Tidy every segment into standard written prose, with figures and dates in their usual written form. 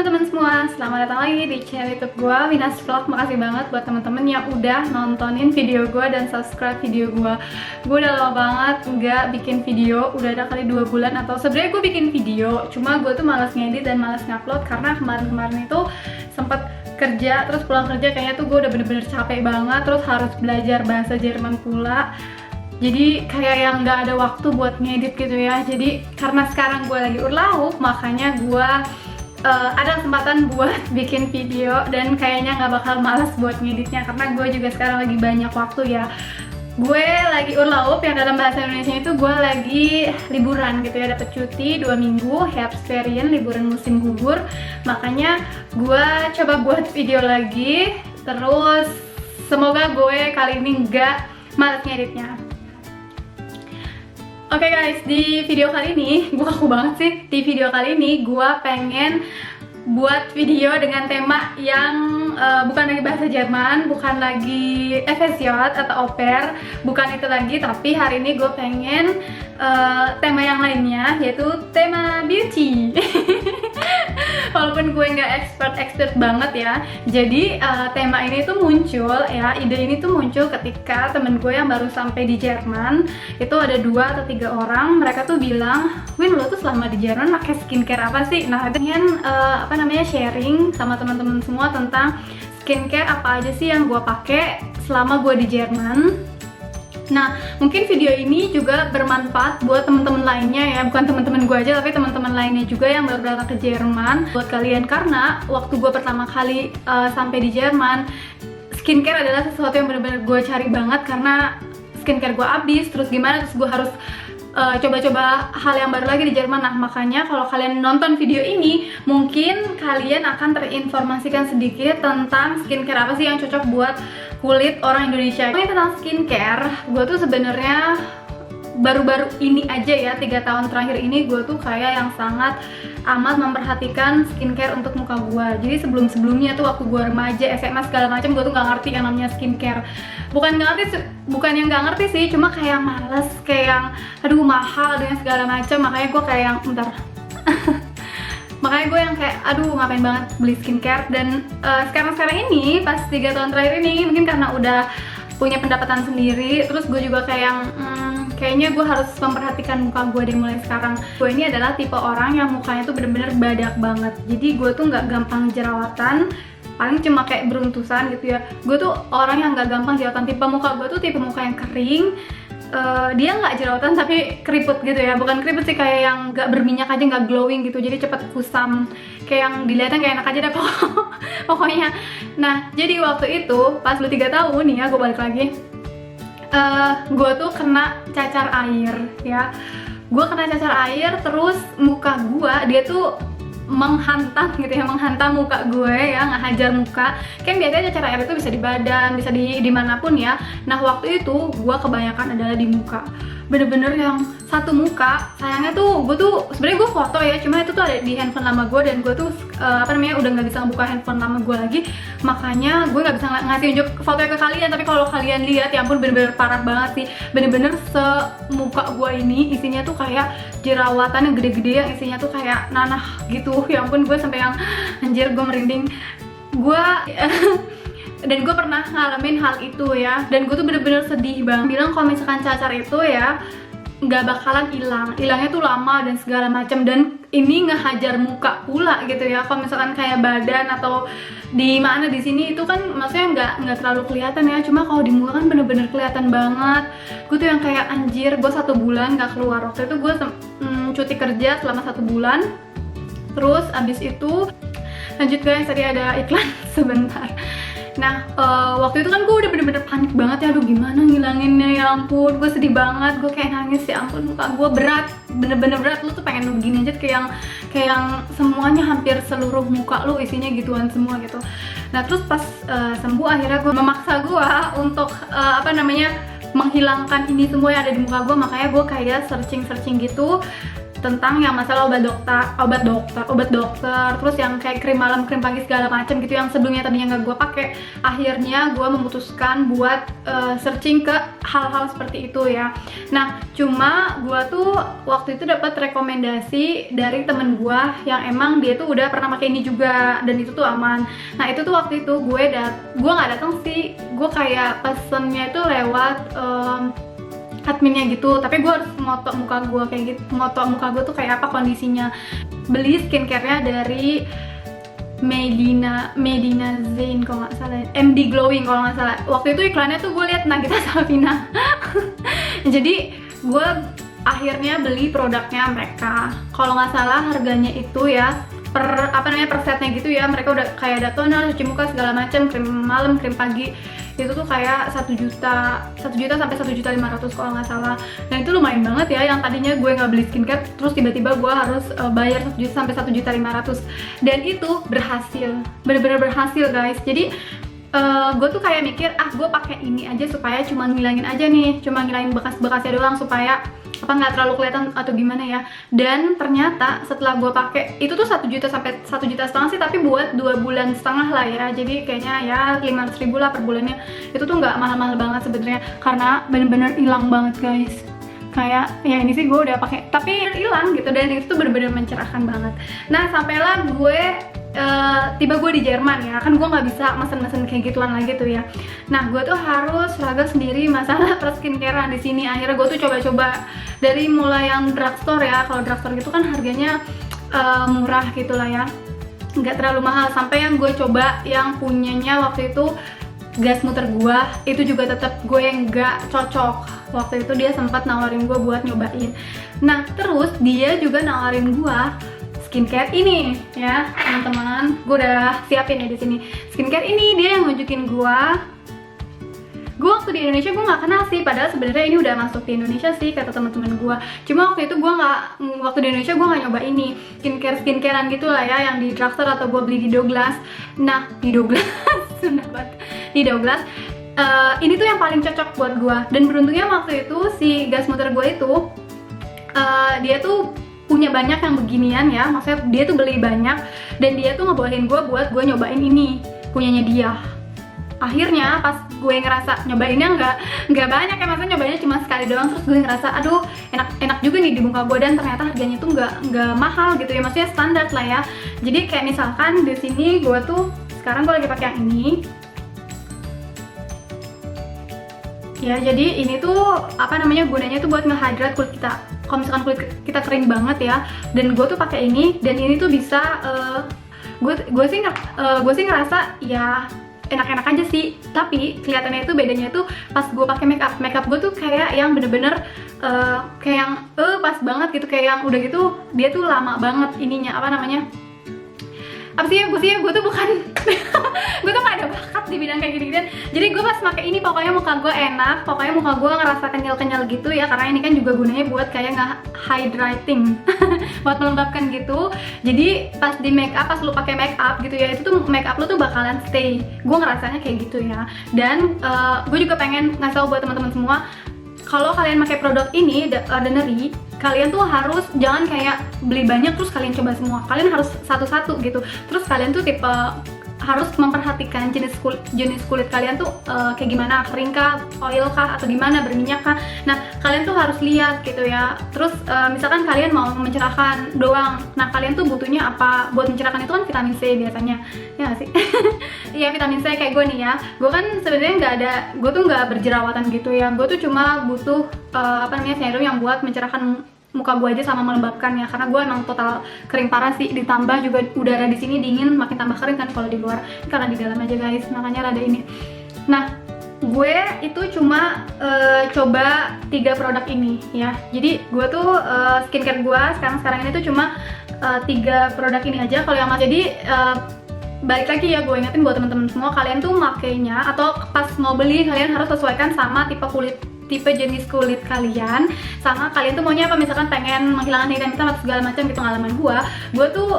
teman-teman semua, selamat datang lagi di channel YouTube gue, Winas Vlog. Makasih banget buat teman-teman yang udah nontonin video gue dan subscribe video gue. Gue udah lama banget nggak bikin video, udah ada kali 2 bulan atau sebenarnya gue bikin video, cuma gue tuh malas ngedit dan malas ngupload karena kemarin-kemarin itu sempet kerja, terus pulang kerja kayaknya tuh gue udah bener-bener capek banget, terus harus belajar bahasa Jerman pula. Jadi kayak yang nggak ada waktu buat ngedit gitu ya. Jadi karena sekarang gue lagi urlaub, makanya gue ada kesempatan buat bikin video dan kayaknya nggak bakal malas buat ngeditnya karena gue juga sekarang lagi banyak waktu ya. Gue lagi urlaub, yang dalam bahasa Indonesia itu gue lagi liburan gitu ya, dapet cuti 2 minggu, Herbstferien, liburan musim gugur. Makanya gue coba buat video lagi, terus semoga gue kali ini nggak malas ngeditnya. Oke guys, di video kali ini, gue kaku banget sih. Di video kali ini gue pengen buat video dengan tema yang bukan lagi bahasa Jerman, bukan lagi FSJ atau au pair, bukan itu lagi. Tapi hari ini gue pengen tema yang lainnya, yaitu tema beauty. Walaupun gue nggak expert banget ya. Jadi tema ini tuh muncul ya, ide ini tuh muncul ketika temen gue yang baru sampai di Jerman. Itu ada 2 atau 3 orang, mereka tuh bilang, Win, lo tuh selama di Jerman pakai skincare apa sih? Nah, itu kan sharing sama teman-teman semua tentang skincare apa aja sih yang gue pakai selama gue di Jerman. Nah, mungkin video ini juga bermanfaat buat teman-teman lainnya ya, bukan teman-teman gue aja tapi teman-teman lainnya juga yang baru datang ke Jerman. Buat kalian, karena waktu gue pertama kali sampai di Jerman, skincare adalah sesuatu yang benar-benar gue cari banget karena skincare gue habis. Terus gimana? Terus gue harus coba-coba hal yang baru lagi di Jerman. Nah, makanya kalau kalian nonton video ini, mungkin kalian akan terinformasikan sedikit tentang skincare apa sih yang cocok buat kulit orang Indonesia. Ini tentang skincare, gue tuh sebenarnya baru-baru ini aja ya, 3 tahun terakhir ini gue tuh kayak yang sangat amat memperhatikan skincare untuk muka gue. Jadi sebelum-sebelumnya tuh waktu gue remaja, SMA segala macam, gue tuh nggak ngerti yang namanya skincare. Bukan yang nggak ngerti sih, cuma kayak males, kayak yang aduh mahal dengan segala macam. Makanya gue kayak yang makanya gue yang kayak aduh ngapain banget beli skincare. Dan sekarang ini pas 3 tahun terakhir ini, mungkin karena udah punya pendapatan sendiri, terus gue juga kayak yang kayaknya gue harus memperhatikan muka gue dari mulai sekarang. Gue ini adalah tipe orang yang mukanya tuh bener-bener badak banget. Jadi gue tuh nggak gampang jerawatan, paling cuma kayak beruntusan gitu ya. Gue tuh orang yang nggak gampang jerawatan. Tipe muka gue tuh tipe muka yang kering. Dia nggak jerawatan tapi keriput gitu ya, bukan keriput sih, kayak yang nggak berminyak aja, nggak glowing gitu, jadi cepet kusam, kayak yang dilihatnya kayak enak aja deh pokoknya. Nah, jadi waktu itu pas lu 3 tahun nih ya, gue balik lagi, gue tuh kena cacar air ya. Gue kena cacar air, terus muka gue dia tuh menghantam gitu ya, menghantam muka gue ya, ngehajar muka. Kan biasanya cacar air itu bisa di badan, bisa di dimanapun ya. Nah, waktu itu gue kebanyakan adalah di muka, bener-bener yang satu muka. Sayangnya tuh gue tuh sebenarnya gue foto ya, cuma itu tuh ada di handphone lama gue dan gue tuh udah nggak bisa ngebuka handphone lama gue lagi, makanya gue nggak bisa ngasih unjuk fotonya ke kalian. Tapi kalau kalian lihat, ya ampun, bener-bener parah banget sih, bener-bener semuka gue ini isinya tuh kayak jerawatan yang gede-gede, yang isinya tuh kayak nanah gitu. Ya ampun, gue sampai yang anjir, gue merinding. Gue dan gue pernah ngalamin hal itu ya, dan gue tuh bener-bener sedih banget. Bilang kalau misalkan cacar itu ya nggak bakalan hilang, hilangnya tuh lama dan segala macam, dan ini ngehajar muka pula gitu ya. Kalau misalkan kayak badan atau di mana di sini itu kan maksudnya nggak terlalu kelihatan ya, cuma kalau di muka kan bener-bener kelihatan banget. Gue tuh yang kayak anjir, gue 1 bulan nggak keluar. Waktu itu gue cuti kerja selama 1 bulan. Terus abis itu lanjut guys, tadi ada iklan sebentar. Nah, waktu itu kan gue udah bener-bener panik banget ya, aduh gimana ngilanginnya, ya ampun, gue sedih banget, gue kayak nangis, ya ampun muka gue berat, bener-bener berat. Lu tuh pengen lu begini aja, kayak yang semuanya, hampir seluruh muka lu isinya gituan semua gitu. Nah, terus pas sembuh, akhirnya gue memaksa gue untuk menghilangkan ini semua yang ada di muka gue. Makanya gue kayak searching gitu, tentang yang masalah obat dokter, terus yang kayak krim malam, krim pagi segala macam gitu yang sebelumnya tadinya nggak gue pakai. Akhirnya gue memutuskan buat searching ke hal-hal seperti itu ya. Nah, cuma gue tuh waktu itu dapat rekomendasi dari temen gue yang emang dia tuh udah pernah pakai ini juga dan itu tuh aman. Nah, itu tuh waktu itu gue nggak datang sih, gue kayak pesennya itu lewat adminnya gitu, tapi gue harus moto muka gue kayak gitu, moto muka gue tuh kayak apa kondisinya. Beli skincare-nya dari Medina Zain kalau nggak salah, MD Glowing kalau nggak salah. Waktu itu iklannya tuh gue liat Nagita Slavina. Jadi gue akhirnya beli produknya mereka. Kalau nggak salah harganya itu ya per setnya gitu ya, mereka udah kayak ada toner, cuci muka segala macam, krim malam, krim pagi, itu tuh kayak 1 juta sampai 1.500.000 kalau nggak salah. Nah, itu lumayan banget ya, yang tadinya gue nggak beli skincare terus tiba-tiba gue harus bayar 1 juta sampai 1.500.000, dan itu berhasil, bener-bener berhasil guys. Jadi gue tuh kayak mikir, gue pakai ini aja supaya cuma ngilangin aja nih, cuma ngilangin bekas-bekasnya doang supaya nggak terlalu kelihatan atau gimana ya. Dan ternyata setelah gue pakai itu tuh 1 juta sampai 1,5 juta sih, tapi buat 2,5 bulan lah ya. Jadi kayaknya ya 500.000 lah per bulannya. Itu tuh nggak mahal-mahal banget sebenarnya, karena bener-bener hilang banget guys. Kayak ya ini sih gue udah pakai tapi hilang gitu, dan itu tuh bener-bener mencerahkan banget. Nah, sampailah gue tiba gue di Jerman ya, kan gue nggak bisa mesen-mesen kayak gituan lagi tuh ya. Nah, gue tuh harus struggle sendiri masalah perskincarean di sini. Akhirnya gue tuh coba-coba dari mulai yang drugstore ya. Kalau drugstore gitu kan harganya murah gitu lah ya, nggak terlalu mahal. Sampai yang gue coba yang punyanya waktu itu gas muter gue, itu juga tetap gue yang nggak cocok. Waktu itu dia sempat nawarin gue buat nyobain. Nah, terus dia juga nawarin gue skincare ini ya teman-teman. Gue udah siapin ya di sini skincare ini. Dia yang nunjukin gue waktu di Indonesia gue nggak kenal sih, padahal sebenarnya ini udah masuk di Indonesia sih kata teman-teman gue. Cuma waktu itu waktu di Indonesia gue nggak nyoba ini skincarean gitu lah ya, yang di drugstore atau gue beli di Douglas. Nah, di Douglas di Douglas ini tuh yang paling cocok buat gue. Dan beruntungnya waktu itu si gas muter gue itu dia tuh punya banyak yang beginian ya, maksudnya dia tuh beli banyak dan dia tuh ngebolehin gue buat gue nyobain ini punyanya dia. Akhirnya pas gue ngerasa nyobainnya nggak banyak ya, maksudnya nyobainnya cuma sekali doang, terus gue ngerasa aduh enak juga nih di muka gue, dan ternyata harganya tuh nggak mahal gitu ya, maksudnya standar lah ya. Jadi kayak misalkan di sini gue tuh sekarang gue lagi pakai yang ini ya. Jadi ini tuh gunanya tuh buat ngehydrate kulit kita. Kalau misalkan kulit kita kering banget ya, dan gue tuh pakai ini, dan ini tuh bisa gue sih ngerasa ya enak-enak aja sih. Tapi kelihatannya itu bedanya itu pas gue pakai makeup gue tuh kayak yang bener-bener kayak yang pas banget gitu, kayak yang udah gitu dia tuh lama banget ininya gue tuh bukan gue tuh gak ada bakat di bidang kayak gini-gini. Jadi gue pas pakai ini pokoknya muka gue enak, pokoknya muka gue ngerasa kenyal-kenyal gitu ya, karena ini kan juga gunanya buat kayak nge-hydrating buat melembabkan gitu. Jadi pas di pas lu pakai makeup gitu ya, itu tuh makeup lu tuh bakalan stay. Gue ngerasanya kayak gitu ya. Dan gue juga pengen ngasih tau buat teman-teman semua, kalau kalian pakai produk ini The Ordinary, kalian tuh harus jangan kayak beli banyak terus kalian coba semua. Kalian harus satu-satu gitu. Terus kalian tuh tipe harus memperhatikan jenis kulit kalian tuh kayak gimana, kering kah, oil kah, atau gimana, berminyak kah. Nah, kalian tuh harus lihat gitu ya. Terus misalkan kalian mau mencerahkan doang, nah kalian tuh butuhnya apa? Buat mencerahkan itu kan vitamin C biasanya, ya nggak sih? Iya, vitamin C kayak gue nih ya. Gue kan sebenarnya gue tuh nggak berjerawatan gitu ya. Gue tuh cuma butuh serum yang buat mencerahkan muka gue aja sama melembabkan ya, karena gue emang total kering parah sih, ditambah juga udara di sini dingin, makin tambah kering kan kalau di luar, karena di dalam aja guys, makanya rada ini. Nah, gue itu cuma coba 3 produk ini ya. Jadi gue tuh skincare gue sekarang ini tuh cuma 3 produk ini aja. Kalau yang jadi balik lagi ya, gue ingetin buat teman-teman semua, kalian tuh makainya atau pas mau beli kalian harus sesuaikan sama tipe tipe jenis kulit kalian, sama kalian tuh maunya apa, misalkan pengen menghilangkan hitam-hitam atau segala macam gitu. Pengalaman gue tuh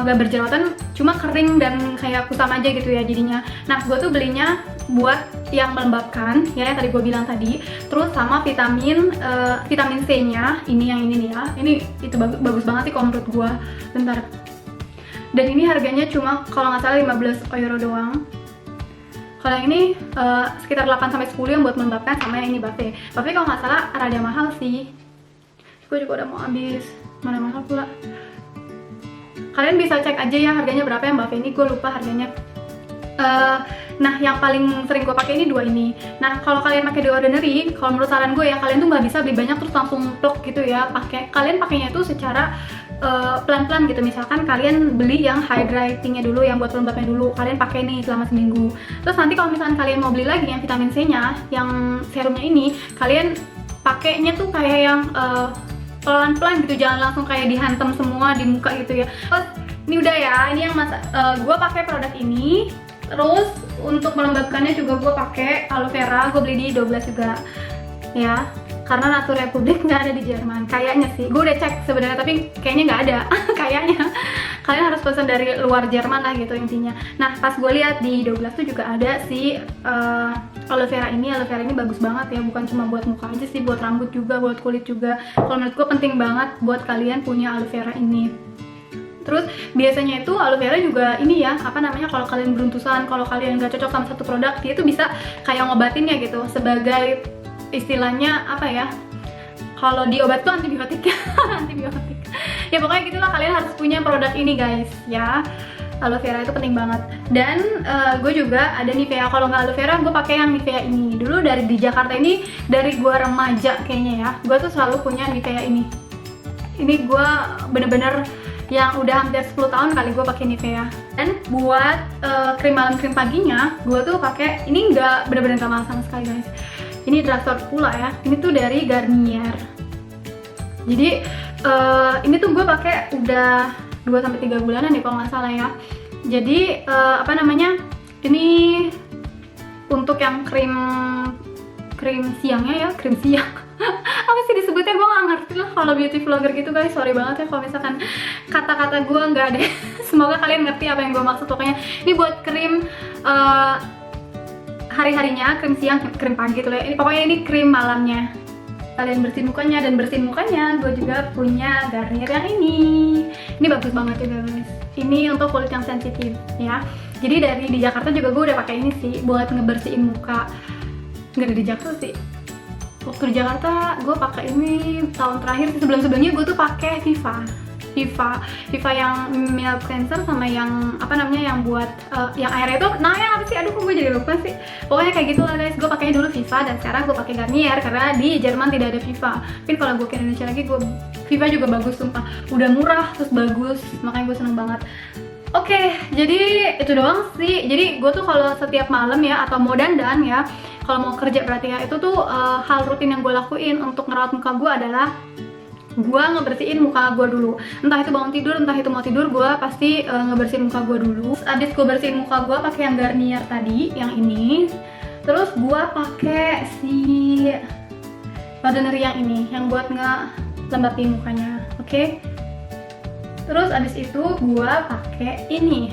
gak berjerawatan, cuma kering dan kayak kusam aja gitu ya jadinya. Nah gue tuh belinya buat yang melembabkan ya, yang tadi gue bilang tadi, terus sama vitamin C nya ini, yang ini nih ya, ini itu bagus banget sih kalau menurut gue. Bentar, dan ini harganya cuma kalau nggak salah 15 euro doang. Kalau yang ini sekitar 8-10 yang buat melembabkan, sama yang ini Bave kalau nggak salah rada mahal sih. Gue juga udah mau habis, mana mahal pula. Kalian bisa cek aja ya harganya berapa yang Bave ini, gue lupa harganya. Nah yang paling sering gue pakai ini dua ini. Nah kalau kalian pakai The Ordinary, kalau menurut saran gue ya, kalian tuh nggak bisa beli banyak terus langsung plok gitu ya. Kalian pakainya tuh secara pelan-pelan gitu. Misalkan kalian beli yang hydratingnya dulu, yang buat pelembabnya dulu, kalian pakai nih selama seminggu. Terus nanti kalau misalkan kalian mau beli lagi yang vitamin C nya, yang serumnya ini, kalian pakainya tuh kayak yang pelan-pelan gitu, jangan langsung kayak dihantam semua di muka gitu ya. Terus ini udah ya, ini yang gue pakai produk ini. Terus untuk melembabkannya juga gue pakai aloe vera, gue beli di 12 juga ya, karena Natur Republik nggak ada di Jerman kayaknya sih. Gue udah cek sebenarnya tapi kayaknya nggak ada. Kayaknya kalian harus pesan dari luar Jerman lah gitu intinya. Nah pas gue lihat di 12 tuh juga ada si aloe vera ini. Aloe vera ini bagus banget ya, bukan cuma buat muka aja sih, buat rambut juga, buat kulit juga. Kalau menurut gue penting banget buat kalian punya aloe vera ini. Terus biasanya itu aloe vera juga ini ya, apa namanya, kalau kalian beruntusan, kalau kalian nggak cocok sama satu produk, dia itu bisa kayak ngobatinnya gitu, sebagai istilahnya apa ya, kalau di obat tuh antibiotik. Antibiotik ya, pokoknya gitulah, kalian harus punya produk ini guys ya. Aloe vera itu penting banget. Dan gue juga ada Nivea. Kalau nggak aloe vera, gue pakai yang Nivea ini. Dulu di Jakarta ini, dari gue remaja kayaknya ya, gue tuh selalu punya Nivea ini. Ini gue bener-bener yang udah hampir 10 tahun kali gue pakai Nivea. Dan buat krim malam, krim paginya, gue tuh pakai ini, nggak bener-bener nggak mahal sama sekali guys. Ini drugstore pula ya. Ini tuh dari Garnier. Jadi ini tuh gue pakai udah 2-3 bulanan nih kalau nggak salah ya. Jadi apa namanya, ini untuk yang krim siangnya ya, krim siang. Apa sih disebutnya, gue nggak ngerti lah kalau beauty vlogger gitu guys, sorry banget ya kalau misalkan kata-kata gue nggak ada. Semoga kalian ngerti apa yang gue maksud. Pokoknya ini buat krim hari-harinya, krim siang, krim pagi tuh ya. Pokoknya ini krim malamnya, kalian bersihin mukanya. Dan bersihin mukanya gue juga punya Garnier yang ini bagus banget juga guys. Ini untuk kulit yang sensitif ya. Jadi di Jakarta juga gue udah pakai ini sih buat ngebersihin muka. Nggak ada di Jakarta sih, waktu di Jakarta gue pakai ini tahun terakhir sih. Sebelumnya gue tuh pakai Viva yang milk cleanser, sama yang apa namanya, yang buat yang airnya itu, nah yang apa sih, aduh kok gue jadi lupa sih. Pokoknya kayak gitu lah guys, gue pakainya dulu Viva, dan sekarang gue pakai Garnier karena di Jerman tidak ada Viva. Mungkin kalau gue ke Indonesia lagi, Viva juga bagus sumpah, udah murah terus bagus, makanya gue seneng banget. Oke, jadi itu doang sih. Jadi gue tuh kalau setiap malam ya, atau mau dandan ya, kalau mau kerja berarti ya, itu tuh hal rutin yang gue lakuin untuk ngerawat muka gue adalah gue ngebersihin muka gue dulu. Entah itu bangun tidur, entah itu mau tidur, gue pasti ngebersihin muka gue dulu. Abis gue bersihin muka gue pakai yang Garnier tadi, yang ini. Terus gue pakai si Ordinary yang ini, yang buat ngelembapin mukanya. Oke. Terus abis itu gue pakai ini,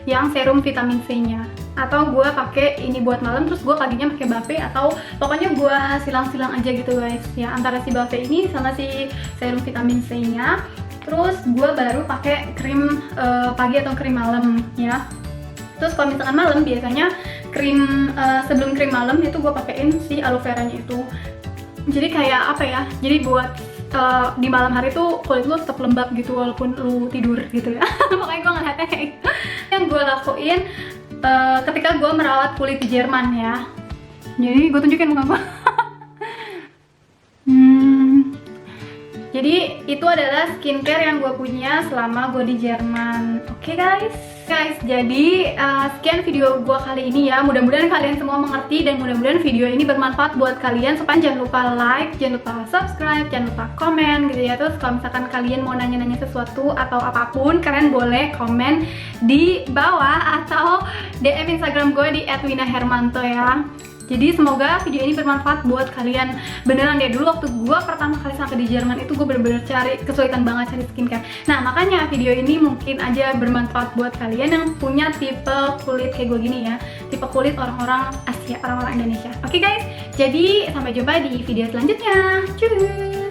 yang serum vitamin C nya. Atau gue pakai ini buat malam, terus gue paginya pakai Bave, atau pokoknya gue silang-silang aja gitu guys ya, antara si Bave ini sama si serum vitamin C nya. Terus gue baru pakai krim pagi atau krim malam ya. Terus kalau misalkan malam, biasanya krim sebelum krim malam itu gue pakein si aloe veranya itu. Jadi kayak apa ya, jadi buat di malam hari tuh kulit lu tetap lembab gitu walaupun lu tidur gitu ya. Makanya gue ngeliatnya kayak gitu. Yang gue lakuin ketika gue merawat kulit di Jerman ya. Jadi gue tunjukin muka gue. Jadi itu adalah skincare yang gue punya selama gue di Jerman. Oke guys, jadi sekian video gue kali ini ya. Mudah-mudahan kalian semua mengerti, dan mudah-mudahan video ini bermanfaat buat kalian. Supaya jangan lupa like, jangan lupa subscribe, jangan lupa komen gitu ya. Terus kalau misalkan kalian mau nanya-nanya sesuatu atau apapun, kalian boleh komen di bawah atau DM Instagram gue di @winahermanto ya. Jadi semoga video ini bermanfaat buat kalian. Beneran deh, dulu waktu gue pertama kali sampai di Jerman itu gue bener-bener kesulitan banget cari skincare. Nah makanya video ini mungkin aja bermanfaat buat kalian yang punya tipe kulit kayak gue gini ya, tipe kulit orang-orang Asia, orang-orang Indonesia. Oke guys, jadi sampai jumpa di video selanjutnya. Cuy.